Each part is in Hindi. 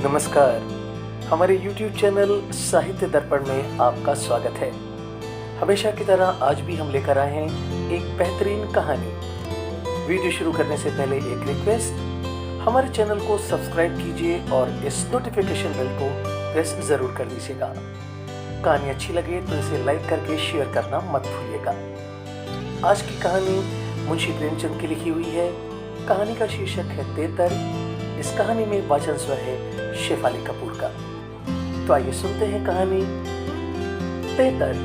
नमस्कार। हमारे YouTube चैनल साहित्य दर्पण में आपका स्वागत है। हमेशा की तरह आज भी हम लेकर आए हैं एक बेहतरीन कहानी। वीडियो शुरू करने से पहले एक रिक्वेस्ट, हमारे चैनल को सब्सक्राइब कीजिए और इस नोटिफिकेशन बेल को प्रेस ज़रूर कर दीजिएगा। कहानी अच्छी लगे तो इसे लाइक करके शेयर करना मत भूलिएगा। आज की कहानी मुंशी प्रेमचंद की लिखी हुई है। कहानी का शीर्षक है तेतर। इस कहानी में वाचन स्वर है शेफाली कपूर का। तो आइए सुनते हैं कहानी तेतर।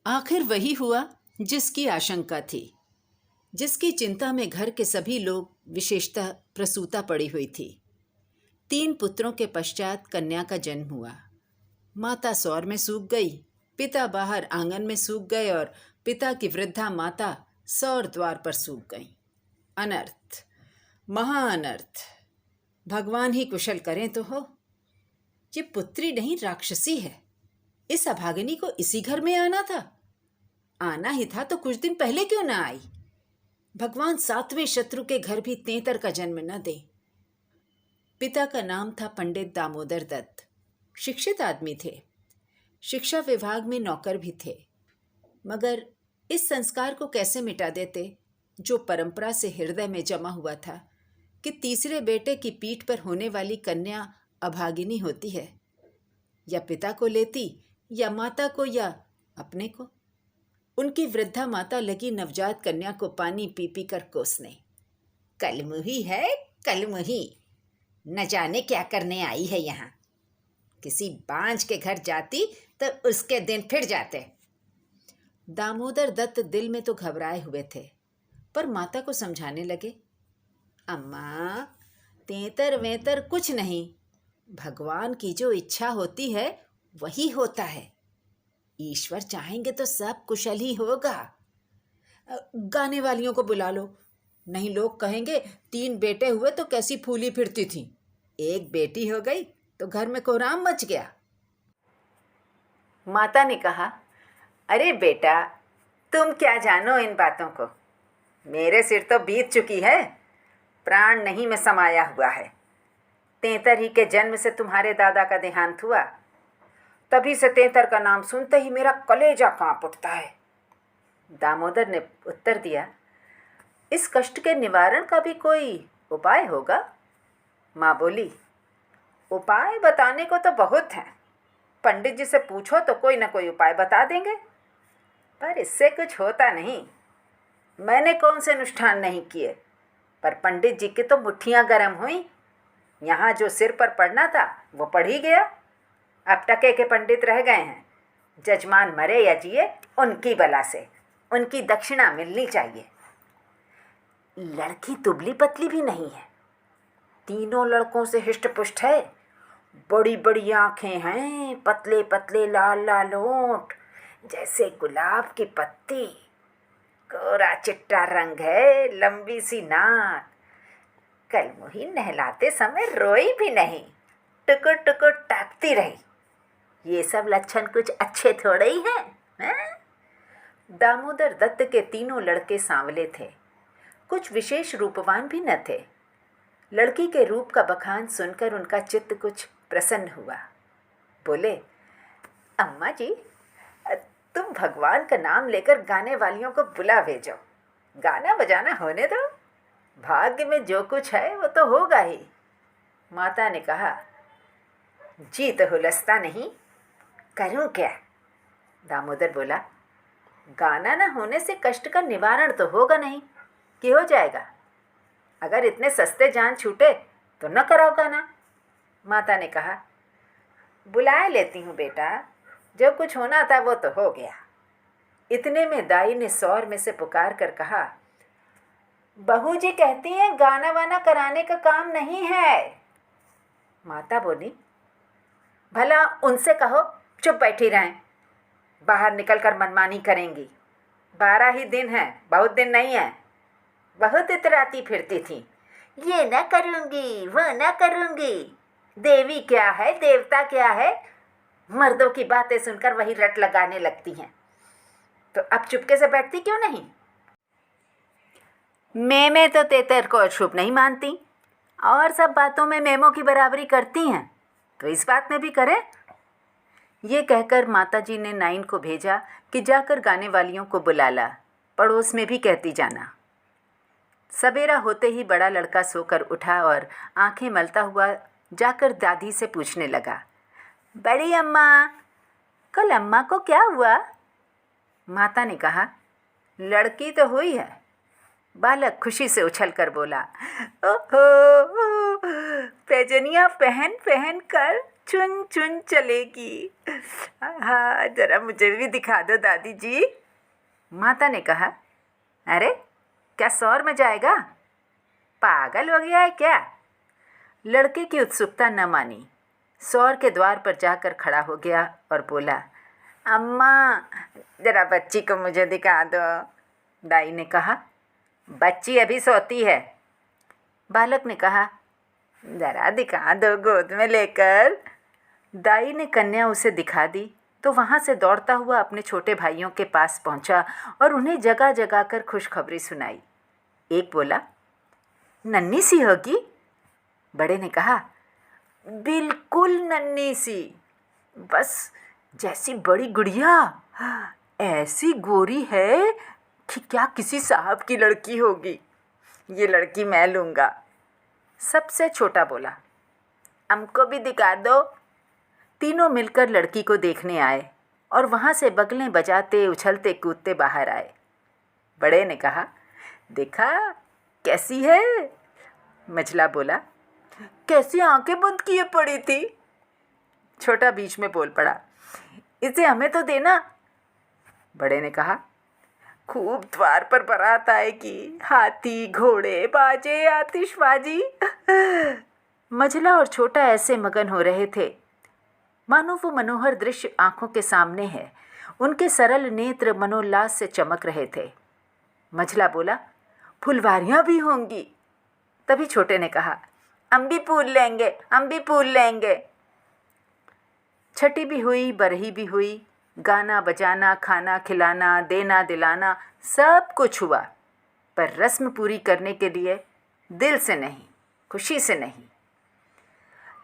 आखिर वही हुआ जिसकी आशंका थी, जिसकी चिंता में घर के सभी लोग विशेषतः प्रसूता पड़ी हुई थी। 3 पुत्रों के पश्चात कन्या का जन्म हुआ। माता सौर में सूख गई, पिता बाहर आंगन में सूख गए और पिता की वृद्धा माता सौर द्वार पर सूख गई। अनर्थ, महाअनर्थ। भगवान ही कुशल करें तो हो। ये पुत्री नहीं राक्षसी है। इस अभागिनी को इसी घर में आना था। आना ही था तो कुछ दिन पहले क्यों ना आई। भगवान 7वें शत्रु के घर भी तेतर का जन्म न दे। पिता का नाम था पंडित दामोदर दत्त। शिक्षित आदमी थे, शिक्षा विभाग में नौकर भी थे। मगर इस संस्कार को कैसे मिटा देते जो परंपरा से हृदय में जमा हुआ था कि तीसरे बेटे की पीठ पर होने वाली कन्या अभागिनी होती है। या पिता को लेती, या माता को, या अपने को। उनकी वृद्धा माता लगी नवजात कन्या को पानी पी पी कर कोसने। कलमुही है, कलमुही। न जाने क्या करने आई है यहाँ। किसी बांझ के घर जाती तो उसके दिन फिर जाते। दामोदर दत्त दिल में तो घबराए हुए थे, पर माता को समझाने लगे। अम्मा, तेतर वेतर कुछ नहीं। भगवान की जो इच्छा होती है वही होता है। ईश्वर चाहेंगे तो सब कुशल ही होगा। गाने वालियों को बुला लो, नहीं लोग कहेंगे 3 बेटे हुए तो कैसी फूली फिरती थी। 1 बेटी हो गई तो घर में कोहराम मच गया। माता ने कहा, अरे बेटा, तुम क्या जानो इन बातों को। मेरे सिर तो बीत चुकी है। प्राण नहीं में समाया हुआ है। तेतर ही के जन्म से तुम्हारे दादा का देहांत हुआ। तभी से तेतर का नाम सुनते ही मेरा कलेजा कांप उठता है। दामोदर ने उत्तर दिया, इस कष्ट के निवारण का भी कोई उपाय होगा। माँ बोली, उपाय बताने को तो बहुत हैं। पंडित जी से पूछो तो कोई ना कोई उपाय बता देंगे, पर इससे कुछ होता नहीं। मैंने कौन से अनुष्ठान नहीं किए, पर पंडित जी की तो मुट्ठियाँ गर्म हुई। यहाँ जो सिर पर पड़ना था वो पड़ ही गया। अब टके के पंडित रह गए हैं। जजमान मरे या जिए, उनकी बला से उनकी दक्षिणा मिलनी चाहिए। लड़की दुबली पतली भी नहीं है, तीनों लड़कों से हिष्ट पुष्ट है। बड़ी बड़ी आँखें हैं, पतले पतले लाल लाल होंठ, जैसे गुलाब की पत्ती। कोरा चिट्टा रंग है, लंबी सी नाक। कलमुही नहलाते समय रोई भी नहीं, टुकुर टुकुर ताकती रही। ये सब लक्षण कुछ अच्छे थोड़े ही हैं? दामोदर दत्त के तीनों लड़के सांवले थे, कुछ विशेष रूपवान भी न थे। लड़की के रूप का बखान सुनकर उनका चित्त कुछ प्रसन्न हुआ। बोले, अम्मा जी, तुम भगवान का नाम लेकर गाने वालियों को बुला भेजो। गाना बजाना होने दो। भाग्य में जो कुछ है वो तो होगा ही। माता ने कहा, जी तो हुलसता नहीं, करूं क्या? दामोदर बोला, गाना न होने से कष्ट का निवारण तो होगा नहीं कि हो जाएगा। अगर इतने सस्ते जान छूटे तो न कराओ गाना। माता ने कहा, बुलाए लेती हूँ बेटा, जो कुछ होना था वो तो हो गया। इतने में दाई ने सौर में से पुकार कर कहा, बहू जी कहती हैं गाना वाना कराने का काम नहीं है। माता बोली, भला उनसे कहो चुप बैठी रहें, बाहर निकल कर मनमानी करेंगी। 12 ही दिन हैं, बहुत दिन नहीं है। बहुत इतराती फिरती थी, ये न करूँगी, वो न करूँगी। देवी क्या है, देवता क्या है, मर्दों की बातें सुनकर वही रट लगाने लगती हैं। तो अब चुपके से बैठती क्यों नहीं? मैं तो तेतर को अशुभ नहीं मानती और सब बातों में मेमों की बराबरी करती हैं, तो इस बात में भी करें। ये कहकर माताजी ने नाइन को भेजा कि जाकर गाने वालियों को बुला ला, पड़ोस में भी कहती जाना। सवेरा होते ही बड़ा लड़का सोकर उठा और आंखें मलता हुआ जाकर दादी से पूछने लगा, बड़ी अम्मा, कल अम्मा को क्या हुआ? माता ने कहा, लड़की तो हुई है। बालक खुशी से उछलकर बोला, ओहो, पैजनियाँ पहन पहन कर चुन चुन चलेगी। हाँ, जरा मुझे भी दिखा दो दादी जी। माता ने कहा, अरे क्या सौर में जाएगा? पागल हो गया है क्या? लड़के की उत्सुकता न मानी, सौर के द्वार पर जाकर खड़ा हो गया और बोला, अम्मा जरा बच्ची को मुझे दिखा दो। दाई ने कहा, बच्ची अभी सोती है। बालक ने कहा, जरा दिखा दो गोद में लेकर। दाई ने कन्या उसे दिखा दी तो वहाँ से दौड़ता हुआ अपने छोटे भाइयों के पास पहुँचा और उन्हें जगा जगा कर खुशखबरी सुनाई। एक बोला, नन्ही सी होगी। बड़े ने कहा, बिल्कुल नन्ही सी, बस जैसी बड़ी गुड़िया, ऐसी गोरी है कि क्या किसी साहब की लड़की होगी। ये लड़की मैं लूँगा। सबसे छोटा बोला, हमको भी दिखा दो। तीनों मिलकर लड़की को देखने आए और वहाँ से बगलें बजाते उछलते कूदते बाहर आए। बड़े ने कहा, देखा कैसी है? मझला बोला, कैसी आंखें बंद किए पड़ी थी। छोटा बीच में बोल पड़ा, इसे हमें तो देना। बड़े ने कहा, खूब द्वार पर बारात आएगी, हाथी घोड़े बाजे आतिशबाजी। मझला और छोटा ऐसे मगन हो रहे थे मानो वो मनोहर दृश्य आंखों के सामने है। उनके सरल नेत्र मनोल्लास से चमक रहे थे। मझला बोला, फुलवारियाँ भी होंगी। तभी छोटे ने कहा, हम भी फूल लेंगे, हम भी फूल लेंगे। छठी भी हुई, बरही भी हुई, गाना बजाना, खाना खिलाना, देना दिलाना, सब कुछ हुआ, पर रस्म पूरी करने के लिए दिल से नहीं, खुशी से नहीं।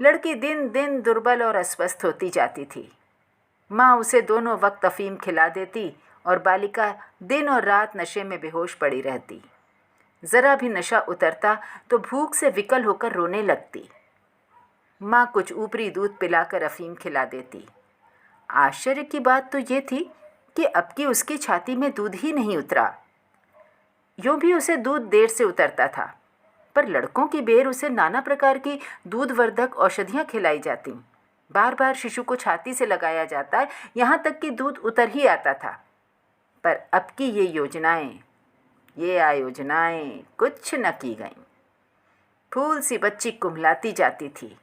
लड़की दिन दिन दुर्बल और अस्वस्थ होती जाती थी। माँ उसे दोनों वक्त अफीम खिला देती और बालिका दिन और रात नशे में बेहोश पड़ी रहती। ज़रा भी नशा उतरता तो भूख से विकल होकर रोने लगती। माँ कुछ ऊपरी दूध पिलाकर अफीम खिला देती। आश्चर्य की बात तो ये थी कि अब की उसकी छाती में दूध ही नहीं उतरा। यूँ भी उसे दूध देर से उतरता था, पर लड़कों की बेर उसे नाना प्रकार की दूधवर्धक औषधियाँ खिलाई जाती। बार बार शिशु को छाती से लगाया जाता, यहाँ तक कि दूध उतर ही आता था। पर अब की ये आयोजनाएं कुछ न की गईं। फूल सी बच्ची कुम्हलाती जाती थी।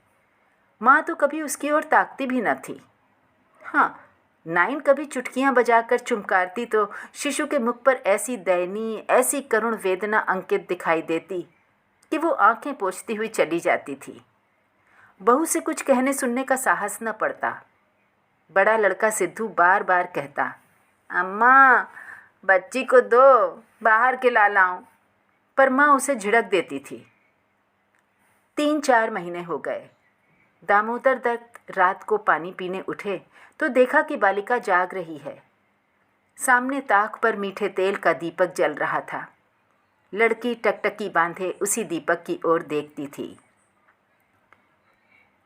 माँ तो कभी उसकी ओर ताकती भी न थी। हाँ, नाइन कभी चुटकियाँ बजाकर चुमकारती तो शिशु के मुख पर ऐसी दयनीय, ऐसी करुण वेदना अंकित दिखाई देती कि वो आंखें पोंछती हुई चली जाती थी। बहू से कुछ कहने सुनने का साहस न पड़ता। बड़ा लड़का सिद्धू बार बार कहता, अम्मा बच्ची को दो, बाहर खिला लाऊं, पर माँ उसे झिड़क देती थी। 3-4 महीने हो गए। दामोदर दत्त रात को पानी पीने उठे तो देखा कि बालिका जाग रही है। सामने ताक पर मीठे तेल का दीपक जल रहा था। लड़की टकटकी बांधे उसी दीपक की ओर देखती थी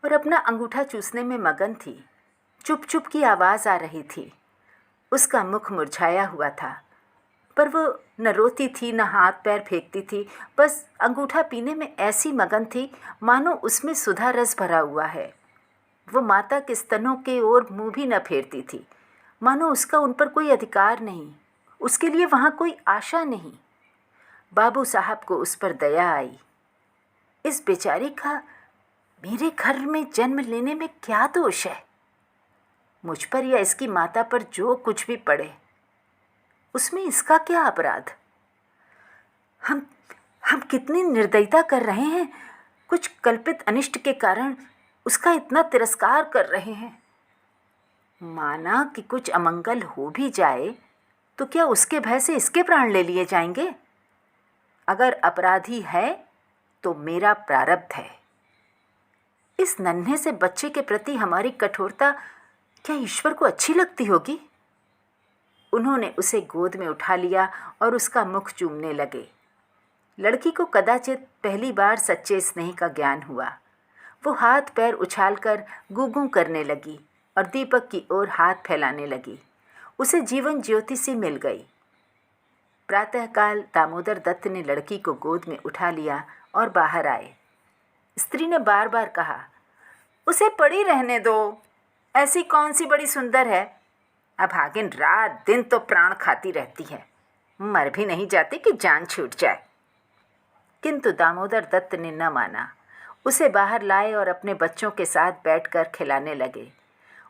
और अपना अंगूठा चूसने में मगन थी। चुप चुप की आवाज़ आ रही थी। उसका मुख मुरझाया हुआ था, पर वो न रोती थी न हाथ पैर फेंकती थी, बस अंगूठा पीने में ऐसी मगन थी मानो उसमें सुधा रस भरा हुआ है। वो माता के स्तनों के ओर मुंह भी न फेरती थी, मानो उसका उन पर कोई अधिकार नहीं, उसके लिए वहाँ कोई आशा नहीं। बाबू साहब को उस पर दया आई। इस बेचारी का मेरे घर में जन्म लेने में क्या दोष है? मुझ पर या इसकी माता पर जो कुछ भी पड़े, उसमें इसका क्या अपराध? हम कितनी निर्दयता कर रहे हैं। कुछ कल्पित अनिष्ट के कारण उसका इतना तिरस्कार कर रहे हैं। माना कि कुछ अमंगल हो भी जाए तो क्या उसके भय से इसके प्राण ले लिए जाएंगे? अगर अपराधी है तो मेरा प्रारब्ध है। इस नन्हे से बच्चे के प्रति हमारी कठोरता क्या ईश्वर को अच्छी लगती होगी? उन्होंने उसे गोद में उठा लिया और उसका मुख चूमने लगे। लड़की को कदाचित पहली बार सच्चे स्नेह का ज्ञान हुआ। वो हाथ पैर उछालकर गूगू करने लगी और दीपक की ओर हाथ फैलाने लगी। उसे जीवन ज्योति सी मिल गई। प्रातःकाल दामोदर दत्त ने लड़की को गोद में उठा लिया और बाहर आए। स्त्री ने बार बार कहा, उसे पड़ी रहने दो, ऐसी कौन सी बड़ी सुंदर है। अभागिन रात दिन तो प्राण खाती रहती है, मर भी नहीं जाती कि जान छूट जाए। किंतु दामोदर दत्त ने न माना। उसे बाहर लाए और अपने बच्चों के साथ बैठकर खिलाने लगे।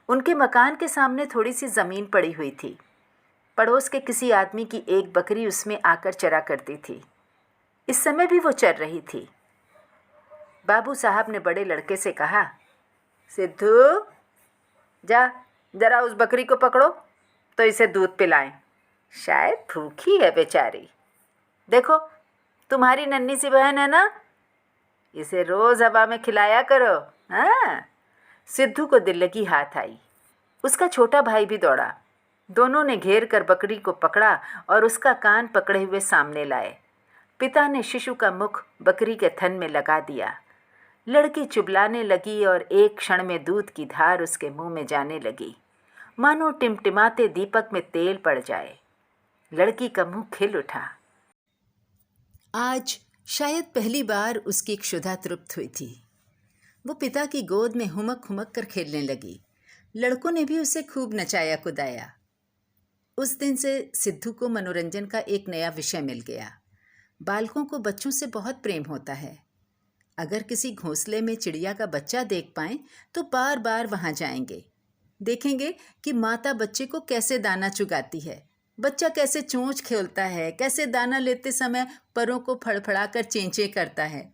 उनके मकान के सामने थोड़ी सी ज़मीन पड़ी हुई थी। पड़ोस के किसी आदमी की एक बकरी उसमें आकर चरा करती थी। इस समय भी वो चर रही थी। बाबू साहब ने बड़े लड़के से कहा, सिद्धू, जा जरा उस बकरी को पकड़ो तो इसे दूध पिलाएं, शायद भूखी है बेचारी। देखो, तुम्हारी नन्ही सी बहन है ना, इसे रोज़ हवा में खिलाया करो। हाँ। सिद्धू को दिल लगी हाथ आई। उसका छोटा भाई भी दौड़ा। दोनों ने घेर कर बकरी को पकड़ा और उसका कान पकड़े हुए सामने लाए। पिता ने शिशु का मुख बकरी के थन में लगा दिया। लड़की चुबलाने लगी और एक क्षण में दूध की धार उसके मुंह में जाने लगी, मानो टिमटिमाते दीपक में तेल पड़ जाए। लड़की का मुंह खिल उठा। आज शायद पहली बार उसकी क्षुधा तृप्त हुई थी। वो पिता की गोद में हुमक हुमक कर खेलने लगी। लड़कों ने भी उसे खूब नचाया कुदाया। उस दिन से सिद्धू को मनोरंजन का एक नया विषय मिल गया। बालकों को बच्चों से बहुत प्रेम होता है। अगर किसी घोंसले में चिड़िया का बच्चा देख पाएं तो बार बार वहाँ जाएंगे। देखेंगे कि माता बच्चे को कैसे दाना चुगाती है, बच्चा कैसे चोंच खेलता है, कैसे दाना लेते समय परों को फड़फड़ा कर चेंचे करता है।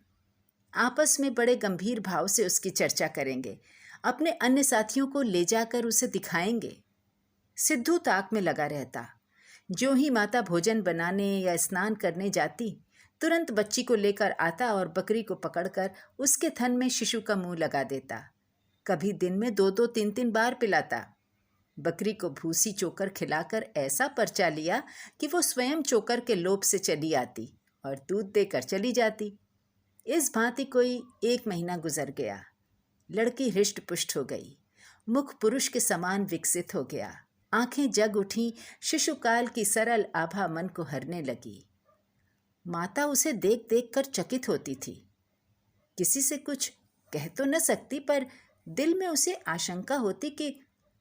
आपस में बड़े गंभीर भाव से उसकी चर्चा करेंगे। अपने अन्य साथियों को ले जाकर उसे दिखाएंगे। सिद्धू ताक में लगा रहता। जो ही माता भोजन बनाने या स्नान करने जाती, तुरंत बच्ची को लेकर आता और बकरी को पकड़कर उसके थन में शिशु का मुंह लगा देता। कभी दिन में 2-2, 3-3 बार पिलाता। बकरी को भूसी चोकर खिलाकर ऐसा परचा लिया कि वो स्वयं चोकर के लोभ से चली आती और दूध देकर चली जाती। इस भांति कोई 1 महीना गुजर गया। लड़की हृष्ट पुष्ट हो गई। मुख पुरुष के समान विकसित हो गया। आंखें जग उठीं। शिशुकाल की सरल आभा मन को हरने लगी। माता उसे देख देख कर चकित होती थी। किसी से कुछ कह तो न सकती, पर दिल में उसे आशंका होती कि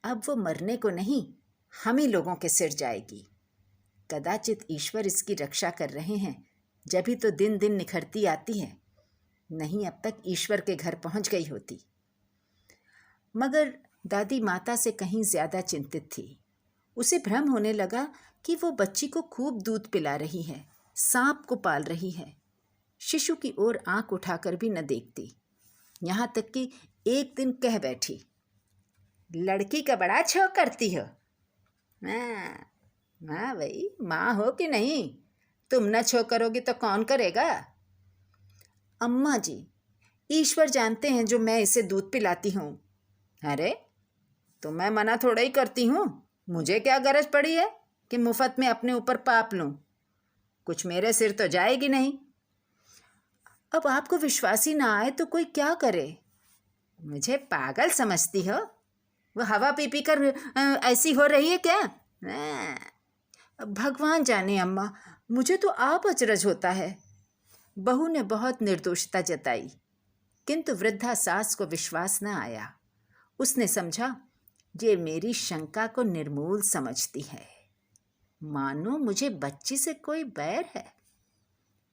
अब वो मरने को नहीं, हम ही लोगों के सिर जाएगी। कदाचित ईश्वर इसकी रक्षा कर रहे हैं, जभी तो दिन दिन निखरती आती है। नहीं अब तक ईश्वर के घर पहुंच गई होती। मगर दादी माता से कहीं ज्यादा चिंतित थी। उसे भ्रम होने लगा कि वो बच्ची को खूब दूध पिला रही है, सांप को पाल रही है। शिशु की ओर आंख उठाकर भी न देखती। यहाँ तक कि एक दिन कह बैठी, लड़की का बड़ा छो करती हो। हाँ भाई, माँ हो कि नहीं, तुम न छो करोगी तो कौन करेगा। अम्मा जी, ईश्वर जानते हैं जो मैं इसे दूध पिलाती हूँ। अरे तो मैं मना थोड़ा ही करती हूँ। मुझे क्या गरज पड़ी है कि मुफ्त में अपने ऊपर पाप लूँ। कुछ मेरे सिर तो जाएगी नहीं। अब आपको विश्वास ही ना आए तो कोई क्या करे। मुझे पागल समझती हो? वो हवा पी पी कर ऐसी हो रही है क्या? भगवान जाने अम्मा, मुझे तो आप अचरज होता है। बहू ने बहुत निर्दोषता जताई, किंतु वृद्धा सास को विश्वास न आया। उसने समझा ये मेरी शंका को निर्मूल समझती है, मानो मुझे बच्ची से कोई बैर है।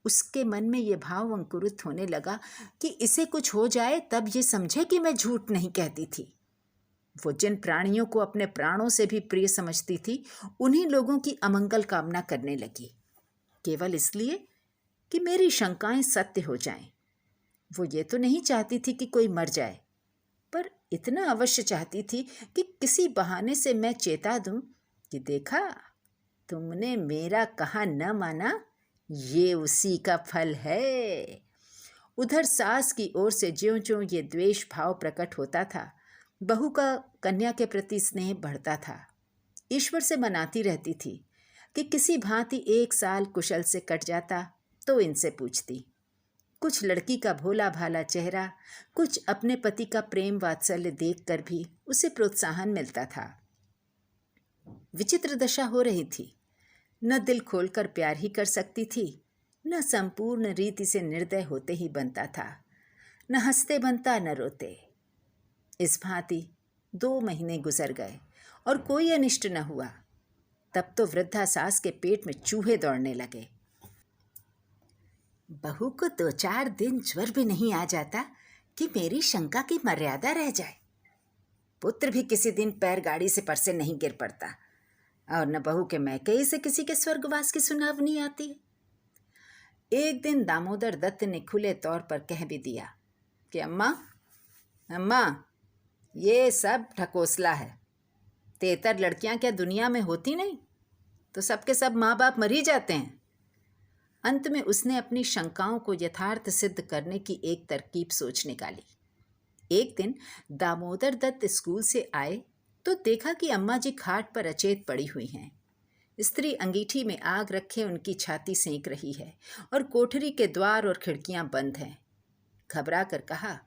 उसके मन में ये भाव अंकुरित होने लगा कि इसे कुछ हो जाए तब ये समझे कि मैं झूठ नहीं कहती थी। वो जिन प्राणियों को अपने प्राणों से भी प्रिय समझती थी, उन्हीं लोगों की अमंगल कामना करने लगी, केवल इसलिए कि मेरी शंकाएं सत्य हो जाएं। वो ये तो नहीं चाहती थी कि कोई मर जाए, पर इतना अवश्य चाहती थी कि किसी बहाने से मैं चेता दूं कि देखा, तुमने मेरा कहा न माना, ये उसी का फल है। उधर सास की ओर से ज्यों-ज्यों ये द्वेष भाव प्रकट होता था, बहू का कन्या के प्रति स्नेह बढ़ता था। ईश्वर से मनाती रहती थी कि किसी भांति 1 साल कुशल से कट जाता तो इनसे पूछती। कुछ लड़की का भोला भाला चेहरा, कुछ अपने पति का प्रेम वात्सल्य देखकर भी उसे प्रोत्साहन मिलता था। विचित्र दशा हो रही थी। न दिल खोलकर प्यार ही कर सकती थी, न संपूर्ण रीति से निर्दय होते ही बनता था, न हंसते बनता न रोते। इस भांति 2 महीने गुजर गए और कोई अनिष्ट न हुआ। तब तो वृद्धा सास के पेट में चूहे दौड़ने लगे। बहू को 2-4 दिन ज्वर भी नहीं आ जाता कि मेरी शंका की मर्यादा रह जाए। पुत्र भी किसी दिन पैर गाड़ी से पर से नहीं गिर पड़ता, और न बहू के मैके से किसी के स्वर्गवास की सुनावनी आती है। एक दिन दामोदर दत्त ने खुले तौर पर कह भी दिया कि अम्मा अम्मा, ये सब ढकोसला है। 73 लड़कियां क्या दुनिया में होती नहीं? तो सबके सब माँ बाप मर ही जाते हैं। अंत में उसने अपनी शंकाओं को यथार्थ सिद्ध करने की एक तरकीब सोच निकाली। एक दिन दामोदर दत्त स्कूल से आए तो देखा कि अम्मा जी खाट पर अचेत पड़ी हुई हैं। स्त्री अंगीठी में आग रखे उनकी छाती सेंक रही है और कोठरी के द्वार और खिड़कियां बंद हैं। घबरा कर कहा,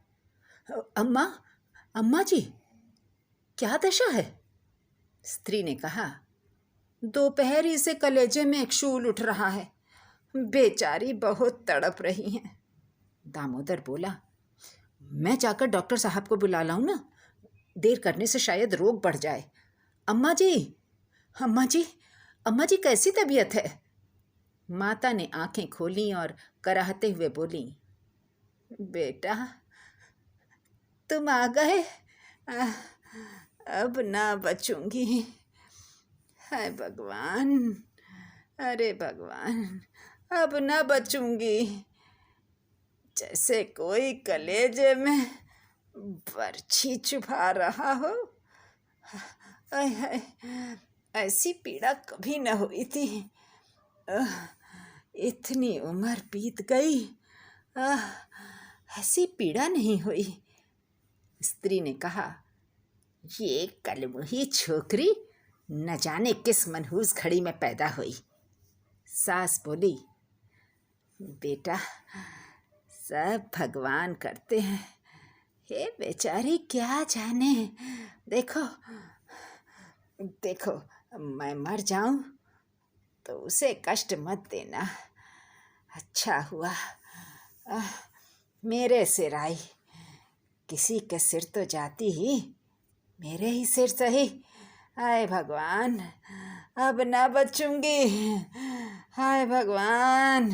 अम्मा अम्मा जी, क्या दशा है? स्त्री ने कहा, दोपहर ही से कलेजे में एक शूल उठ रहा है। बेचारी बहुत तड़प रही हैं। दामोदर बोला, मैं जाकर डॉक्टर साहब को बुला लाऊं ना? देर करने से शायद रोग बढ़ जाए। अम्मा जी अम्मा जी अम्मा जी, कैसी तबीयत है? माता ने आंखें खोलीं और कराहते हुए बोली, बेटा तुम आ गए, अब ना बचूंगी। हाय भगवान, अरे भगवान, अब ना बचूंगी। जैसे कोई कलेजे में बरछी चुभा रहा हो। हाय हाय, ऐसी पीड़ा कभी न हुई थी। इतनी उम्र बीत गई, ऐसी पीड़ा नहीं हुई। स्त्री ने कहा, ये कलमुही छोकरी न जाने किस मनहूस घड़ी में पैदा हुई। सास बोली, बेटा सब भगवान करते हैं, ये बेचारी क्या जाने। देखो देखो, मैं मर जाऊं तो उसे कष्ट मत देना। अच्छा हुआ मेरे सिर आई। किसी के सिर तो जाती ही, मेरे ही सिर सही। हाय भगवान, अब ना बचूंगी। हाय भगवान।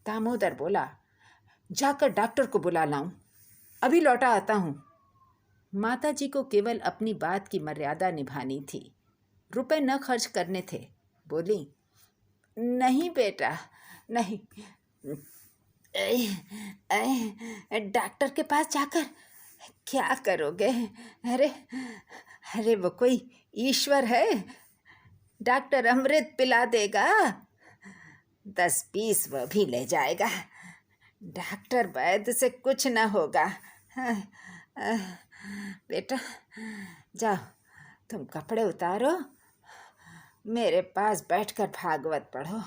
दामोदर बोला, जाकर डॉक्टर को बुला लाऊं, अभी लौटा आता हूँ। माता जी को केवल अपनी बात की मर्यादा निभानी थी, रुपए न खर्च करने थे। बोली, नहीं बेटा नहीं, डॉक्टर के पास जाकर क्या करोगे? अरे अरे वो कोई ईश्वर है, डॉक्टर अमृत पिला देगा, 10-20 वह भी ले जाएगा। डॉक्टर वैद्य से कुछ ना होगा। बेटा जाओ, तुम कपड़े उतारो, मेरे पास बैठकर भागवत पढ़ो।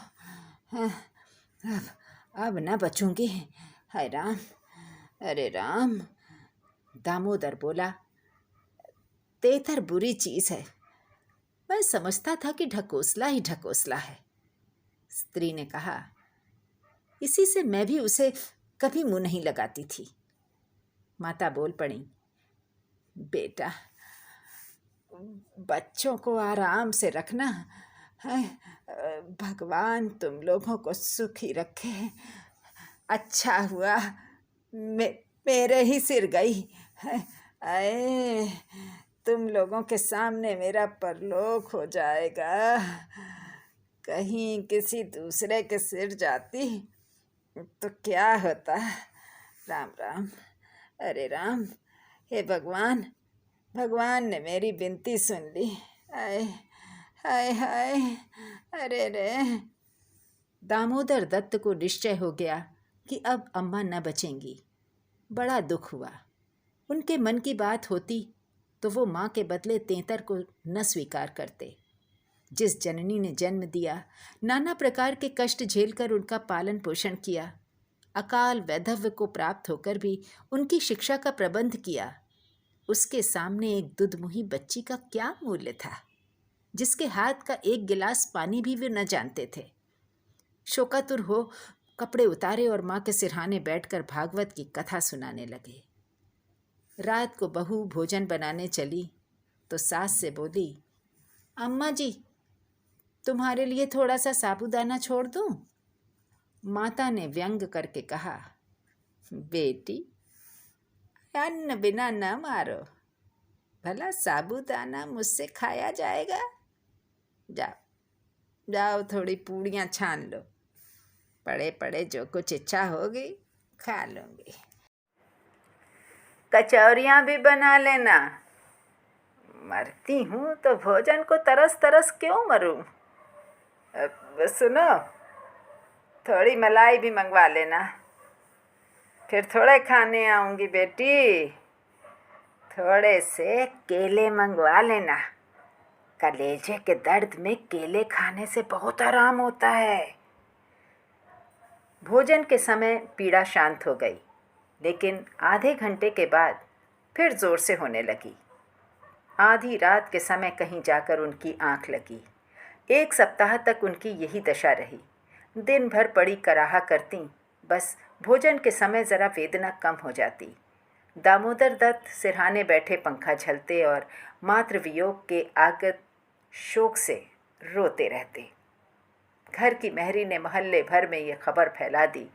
अब ना बचूंगी। हाय राम, अरे राम। दामोदर बोला, तेतर बुरी चीज है, मैं समझता था कि ढकोसला ही ढकोसला है। स्त्री ने कहा, इसी से मैं भी उसे कभी मुंह नहीं लगाती थी। माता बोल पड़ी, बेटा बच्चों को आराम से रखना, भगवान तुम लोगों को सुखी रखे। अच्छा हुआ मेरे ही सिर गई। आए, तुम लोगों के सामने मेरा परलोक हो जाएगा। कहीं किसी दूसरे के सिर जाती तो क्या होता। राम राम, अरे राम। हे भगवान, भगवान ने मेरी विनती सुन ली। हाय हाय हाय, अरे रे। दामोदर दत्त को निश्चय हो गया कि अब अम्मा न बचेंगी। बड़ा दुख हुआ। उनके मन की बात होती तो वो माँ के बदले तेंतर को न स्वीकार करते। जिस जननी ने जन्म दिया, नाना प्रकार के कष्ट झेलकर उनका पालन पोषण किया, अकाल वैधव्य को प्राप्त होकर भी उनकी शिक्षा का प्रबंध किया, उसके सामने एक दुधमुही बच्ची का क्या मूल्य था, जिसके हाथ का एक गिलास पानी भी वे न जानते थे। शोकातुर हो कपड़े उतारे और माँ के सिरहाने बैठकर भागवत की कथा सुनाने लगे। रात को बहू भोजन बनाने चली तो सास से बोली, अम्मा जी, तुम्हारे लिए थोड़ा सा साबूदाना छोड़ दूं? माता ने व्यंग करके कहा, बेटी, अन्न बिना न मारो, भला साबूदाना मुझसे खाया जाएगा? जाओ जाओ, थोड़ी पूड़ियाँ छान लो, पड़े पड़े जो कुछ इच्छा होगी खा लूँगी। कचौरियाँ भी बना लेना। मरती हूँ तो भोजन को तरस तरस क्यों मरूं? सुनो, थोड़ी मलाई भी मंगवा लेना, फिर थोड़े खाने आऊँगी बेटी। थोड़े से केले मंगवा लेना, कलेजे के दर्द में केले खाने से बहुत आराम होता है। भोजन के समय पीड़ा शांत हो गई, लेकिन आधे घंटे के बाद फिर जोर से होने लगी। आधी रात के समय कहीं जाकर उनकी आंख लगी। 1 सप्ताह तक उनकी यही दशा रही। दिन भर पड़ी कराहा करती, बस भोजन के समय ज़रा वेदना कम हो जाती। दामोदर दत्त सिरहाने बैठे पंखा झलते और मातृ वियोग के आगत शोक से रोते रहते। घर की मेहरी ने मोहल्ले भर में ये खबर फैला दी।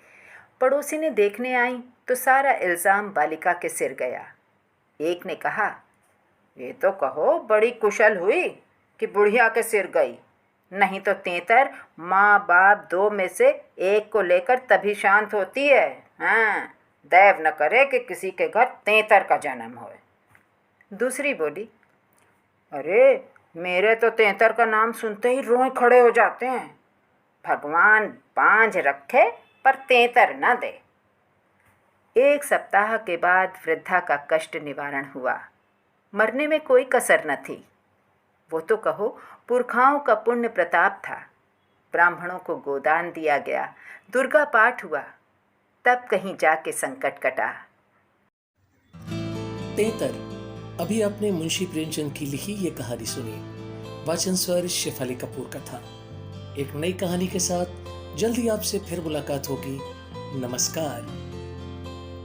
पड़ोसी ने देखने आई तो सारा इल्ज़ाम बालिका के सिर गया। एक ने कहा, ये तो कहो बड़ी कुशल हुई कि बुढ़िया के सिर गई, नहीं तो तेंतर माँ बाप 2 में से एक को लेकर तभी शांत होती है। हाँ, दैव न करे कि किसी के घर तेंतर का जन्म हो। दूसरी बोली, अरे मेरे तो तेंतर का नाम सुनते ही रोए खड़े हो जाते हैं। भगवान बांझ रखे पर तेंतर न दे। 1 सप्ताह के बाद वृद्धा का कष्ट निवारण हुआ। मरने में कोई कसर न थी। वो तो कहो पुरखाओं का पुण्य प्रताप था। ब्राह्मणों को गोदान दिया गया, दुर्गा पाठ हुआ, तब कहीं जाके संकट कटा। तेंतर, अभी आपने मुंशी प्रेमचंद की लिखी ये कहानी सुनी। वाचन स्वर शेफाली कपूर का था। एक नई कहानी के साथ जल्दी आपसे फिर मुलाकात होगी। नमस्कार।